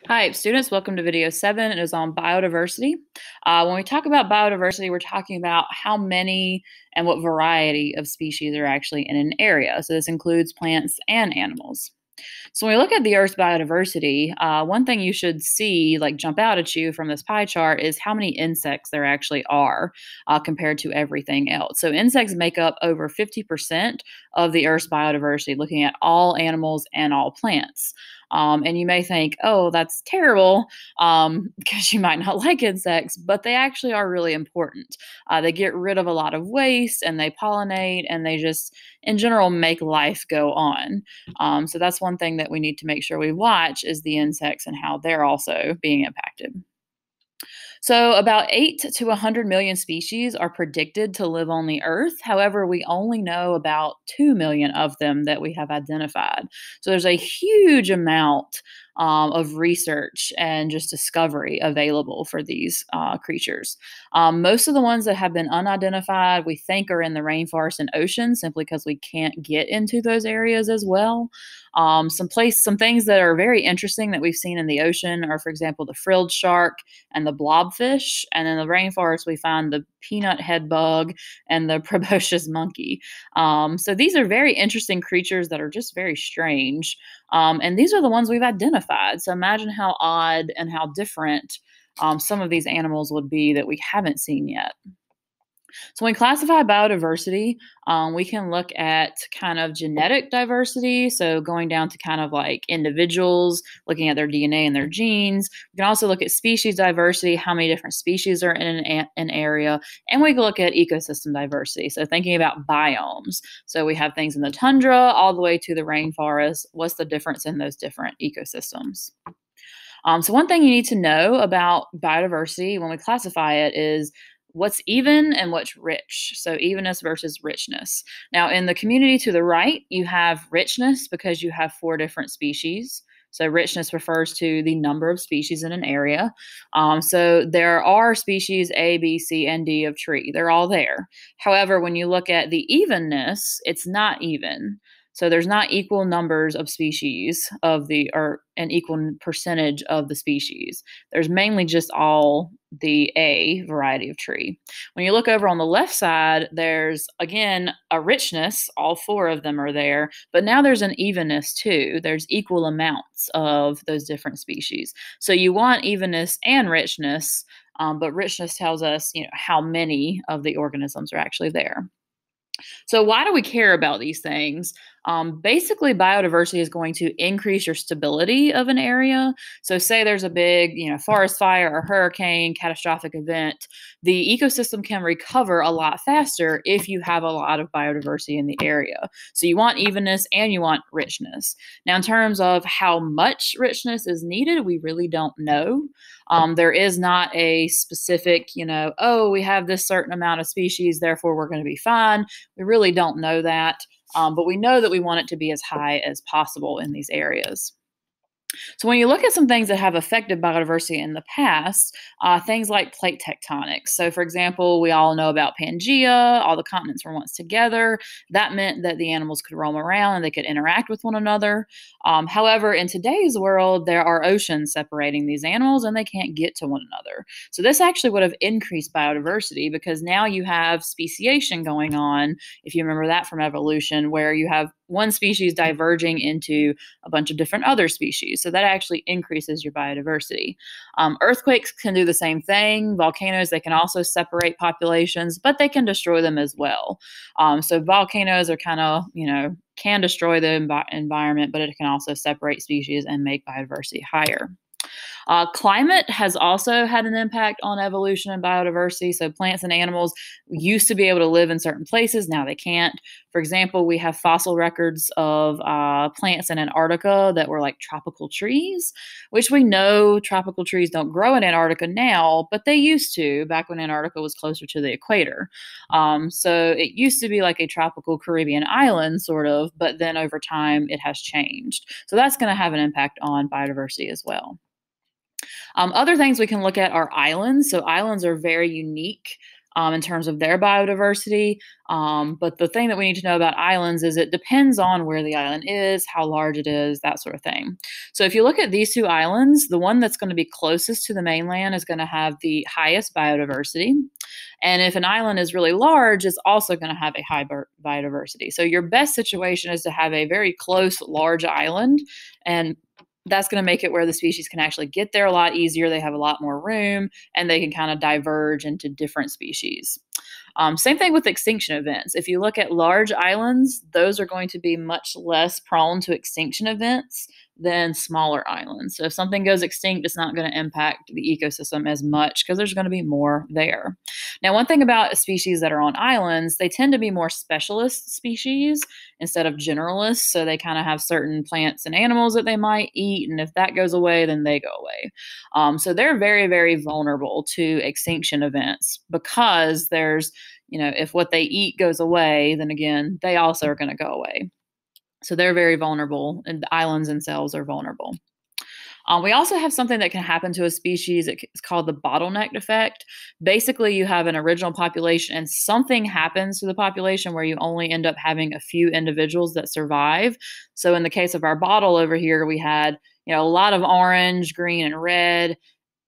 Hi, students. Welcome to video 7. It is on biodiversity. When we talk about biodiversity, we're talking about how many and what variety of species are actually in an area. So this includes plants and animals. So when we look at the Earth's biodiversity, one thing you should see, like jump out at you from this pie chart, is how many insects there actually are compared to everything else. So insects make up over 50% of the Earth's biodiversity, looking at all animals and all plants. And you may think, oh, that's terrible because you might not like insects, but they actually are really important. They get rid of a lot of waste and they pollinate and they just, in general, make life go on. So that's one thing that we need to make sure we watch is the insects and how they're also being impacted. So, about 8 to 100 million species are predicted to live on the Earth. However, we only know about 2 million of them that we have identified. So, there's a huge amount of research and just discovery available for these creatures. Most of the ones that have been unidentified, we think, are in the rainforest and ocean simply because we can't get into those areas as well. Some things that are very interesting that we've seen in the ocean are, for example, the frilled shark and the blobfish. And in the rainforest, we find the peanut head bug and the proboscis monkey. So these are very interesting creatures that are just very strange. And these are the ones we've identified. So imagine how odd and how different some of these animals would be that we haven't seen yet. So when we classify biodiversity, we can look at kind of genetic diversity. So going down to kind of like individuals, looking at their DNA and their genes. We can also look at species diversity, how many different species are in an area. And we can look at ecosystem diversity. So thinking about biomes. So we have things in the tundra all the way to the rainforest. What's the difference in those different ecosystems? So one thing you need to know about biodiversity when we classify it is what's even and what's rich. So evenness versus richness. Now, in the community to the right, you have richness because you have 4 different species. So richness refers to the number of species in an area. So there are species A, B, C, and D of tree. They're all there. However, when you look at the evenness, it's not even. So there's not equal numbers of species or an equal percentage of the species. There's mainly just all the A variety of tree. When you look over on the left side, there's again a richness. All 4 of them are there, but now there's an evenness too. There's equal amounts of those different species. So you want evenness and richness, but richness tells us, how many of the organisms are actually there. So, why do we care about these things? Basically, biodiversity is going to increase your stability of an area. So, say there's a big, forest fire or hurricane, catastrophic event, the ecosystem can recover a lot faster if you have a lot of biodiversity in the area. So, you want evenness and you want richness. Now, in terms of how much richness is needed, we really don't know. There is not a specific, oh, we have this certain amount of species, therefore we're going to be fine. We really don't know that, but we know that we want it to be as high as possible in these areas. So when you look at some things that have affected biodiversity in the past, things like plate tectonics. So for example, we all know about Pangea, all the continents were once together. That meant that the animals could roam around and they could interact with one another. However, in today's world, there are oceans separating these animals and they can't get to one another. So this actually would have increased biodiversity because now you have speciation going on, if you remember that from evolution, where you have one species diverging into a bunch of different other species. So that actually increases your biodiversity. Earthquakes can do the same thing. Volcanoes, they can also separate populations, but they can destroy them as well. So volcanoes are kind of, can destroy the environment, but it can also separate species and make biodiversity higher. Climate has also had an impact on evolution and biodiversity. So plants and animals used to be able to live in certain places. Now they can't. For example, we have fossil records of plants in Antarctica that were like tropical trees, which we know tropical trees don't grow in Antarctica now, but they used to back when Antarctica was closer to the equator. So it used to be like a tropical Caribbean island, sort of, but then over time it has changed. So that's going to have an impact on biodiversity as well. Other things we can look at are islands. So islands are very unique in terms of their biodiversity. But the thing that we need to know about islands is it depends on where the island is, how large it is, that sort of thing. So if you look at these two islands, the one that's going to be closest to the mainland is going to have the highest biodiversity. And if an island is really large, it's also going to have a high biodiversity. So your best situation is to have a very close, large island, and that's going to make it where the species can actually get there a lot easier. They have a lot more room, and they can kind of diverge into different species. Same thing with extinction events. If you look at large islands, those are going to be much less prone to extinction events than smaller islands. So if something goes extinct, it's not going to impact the ecosystem as much because there's going to be more there. Now, one thing about species that are on islands, they tend to be more specialist species instead of generalists. So they kind of have certain plants and animals that they might eat. And if that goes away, then they go away. So they're very, very vulnerable to extinction events because there's, if what they eat goes away, then again, they also are going to go away. So they're very vulnerable, and the islands themselves are vulnerable. We also have something that can happen to a species. It's called the bottleneck effect. Basically, you have an original population and something happens to the population where you only end up having a few individuals that survive. So in the case of our bottle over here, we had a lot of orange, green, and red.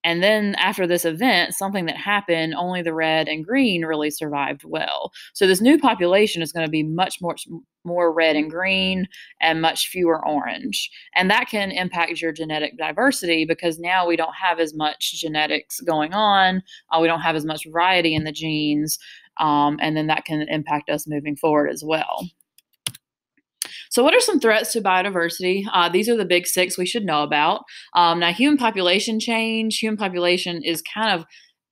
And then after this event, something that happened, only the red and green really survived well. So this new population is going to be much more red and green and much fewer orange. And that can impact your genetic diversity because now we don't have as much genetics going on. We don't have as much variety in the genes. And then that can impact us moving forward as well. So what are some threats to biodiversity? These are the big six we should know about. Now, human population change. Human population is kind of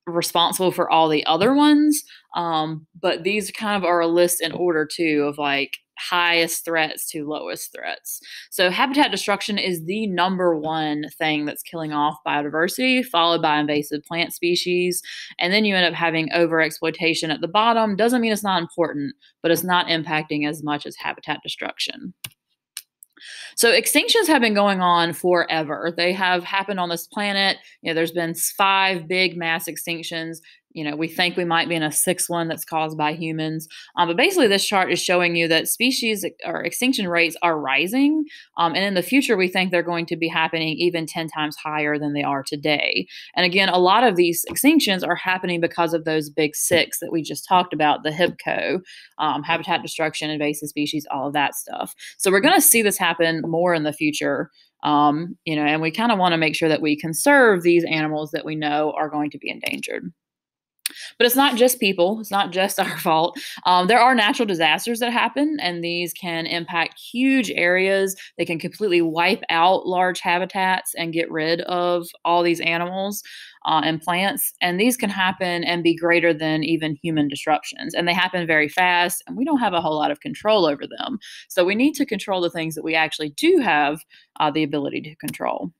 responsible for all the other ones, but these kind of are a list in order too of like highest threats to lowest threats. So habitat destruction is the number one thing that's killing off biodiversity, followed by invasive plant species. And then you end up having overexploitation at the bottom. Doesn't mean it's not important, but it's not impacting as much as habitat destruction. So extinctions have been going on forever. They have happened on this planet. There's been 5 big mass extinctions. We think we might be in a 6th one that's caused by humans. But basically, this chart is showing you that species or extinction rates are rising. And in the future, we think they're going to be happening even 10 times higher than they are today. And again, a lot of these extinctions are happening because of those big 6 that we just talked about, the HIPCO, habitat destruction, invasive species, all of that stuff. So we're going to see this happen more in the future. And we kind of want to make sure that we conserve these animals that we know are going to be endangered. But it's not just people. It's not just our fault. There are natural disasters that happen, and these can impact huge areas. They can completely wipe out large habitats and get rid of all these animals and plants. And these can happen and be greater than even human disruptions. And they happen very fast, and we don't have a whole lot of control over them. So we need to control the things that we actually do have the ability to control.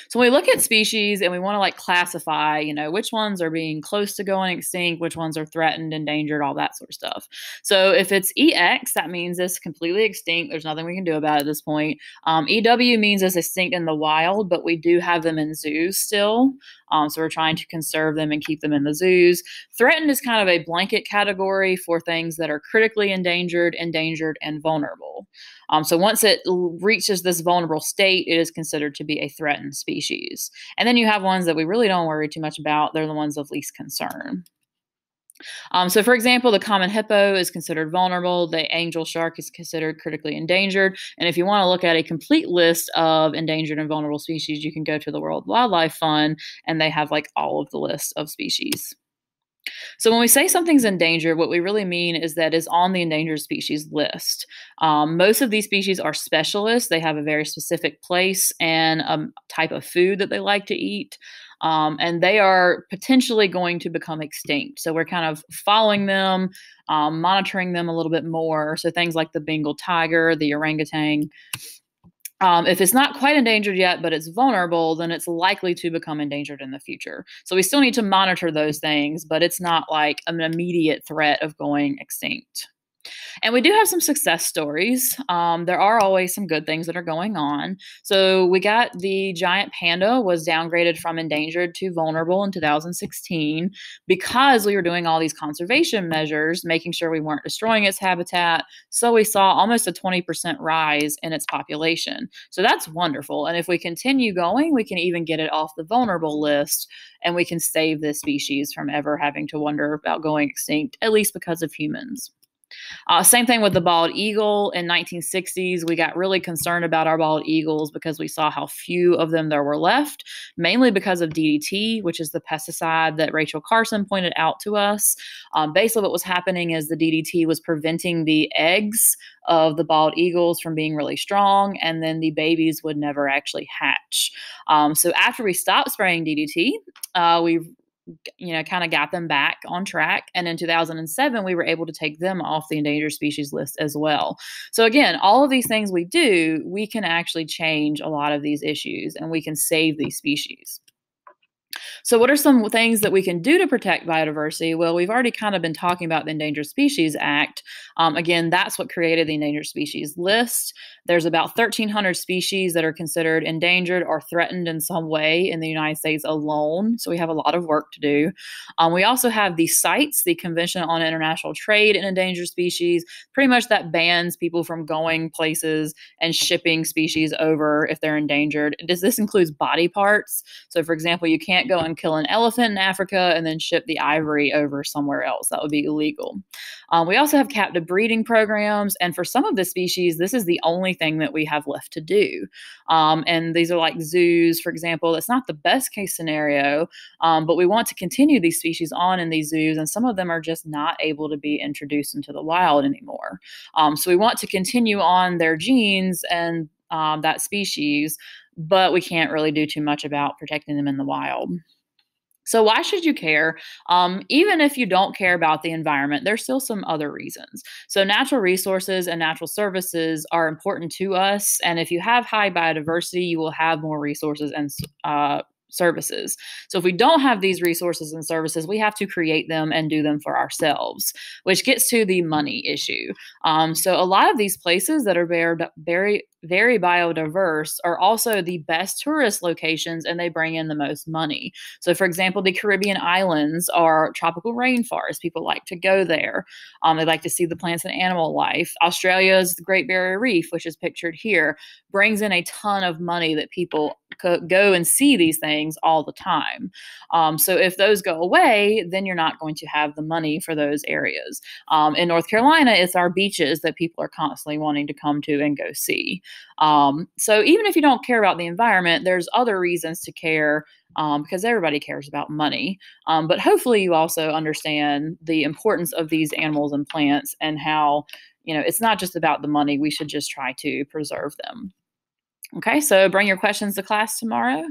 So when we look at species and we want to classify, which ones are being close to going extinct, which ones are threatened, endangered, all that sort of stuff. So if it's EX, that means it's completely extinct. There's nothing we can do about it at this point. EW means it's extinct in the wild, but we do have them in zoos still. So we're trying to conserve them and keep them in the zoos. Threatened is kind of a blanket category for things that are critically endangered, and vulnerable. So once it reaches this vulnerable state, it is considered to be a threatened species. And then you have ones that we really don't worry too much about. They're the ones of least concern. So for example, the common hippo is considered vulnerable. The angel shark is considered critically endangered. And if you want to look at a complete list of endangered and vulnerable species, you can go to the World Wildlife Fund, and they have all of the list of species. So when we say something's endangered, what we really mean is that it's on the endangered species list. Most of these species are specialists. They have a very specific place and a type of food that they like to eat. And they are potentially going to become extinct. So we're kind of following them, monitoring them a little bit more. So things like the Bengal tiger, the orangutan. If it's not quite endangered yet, but it's vulnerable, then it's likely to become endangered in the future. So we still need to monitor those things, but it's not like an immediate threat of going extinct. And we do have some success stories. There are always some good things that are going on. So we got the giant panda was downgraded from endangered to vulnerable in 2016 because we were doing all these conservation measures, making sure we weren't destroying its habitat. So we saw almost a 20% rise in its population. So that's wonderful. And if we continue going, we can even get it off the vulnerable list and we can save this species from ever having to wonder about going extinct, at least because of humans. Same thing with the bald eagle in 1960s. We got really concerned about our bald eagles because we saw how few of them there were left, mainly because of DDT, which is the pesticide that Rachel Carson pointed out to us. Basically, what was happening is the DDT was preventing the eggs of the bald eagles from being really strong, and then the babies would never actually hatch. So after we stopped spraying DDT, we kind of got them back on track. And in 2007, we were able to take them off the endangered species list as well. So again, all of these things we do, we can actually change a lot of these issues and we can save these species. So, what are some things that we can do to protect biodiversity? Well, we've already kind of been talking about the Endangered Species Act. Again, that's what created the endangered species list. There's about 1,300 species that are considered endangered or threatened in some way in the United States alone. So, we have a lot of work to do. We also have the CITES, the Convention on International Trade in Endangered Species. Pretty much that bans people from going places and shipping species over if they're endangered. This includes body parts. So, for example, you can't go and kill an elephant in Africa and then ship the ivory over somewhere else. That would be illegal. We also have captive breeding programs. And for some of the species, this is the only thing that we have left to do. And these are like zoos, for example. It's not the best case scenario, but we want to continue these species on in these zoos. And some of them are just not able to be introduced into the wild anymore. So we want to continue on their genes and that species, but we can't really do too much about protecting them in the wild. So why should you care? Even if you don't care about the environment, there's still some other reasons. So natural resources and natural services are important to us. And if you have high biodiversity, you will have more resources and services. So if we don't have these resources and services, we have to create them and do them for ourselves, which gets to the money issue. So a lot of these places that are very biodiverse are also the best tourist locations and they bring in the most money. So for example, the Caribbean islands are tropical rainforests. People like to go there. They like to see the plants and animal life. Australia's Great Barrier Reef, which is pictured here, brings in a ton of money that people could go and see these things all the time. So if those go away, then you're not going to have the money for those areas. In North Carolina, it's our beaches that people are constantly wanting to come to and go see. So even if you don't care about the environment, there's other reasons to care because everybody cares about money. But hopefully you also understand the importance of these animals and plants and how, it's not just about the money. We should just try to preserve them. Okay, so bring your questions to class tomorrow.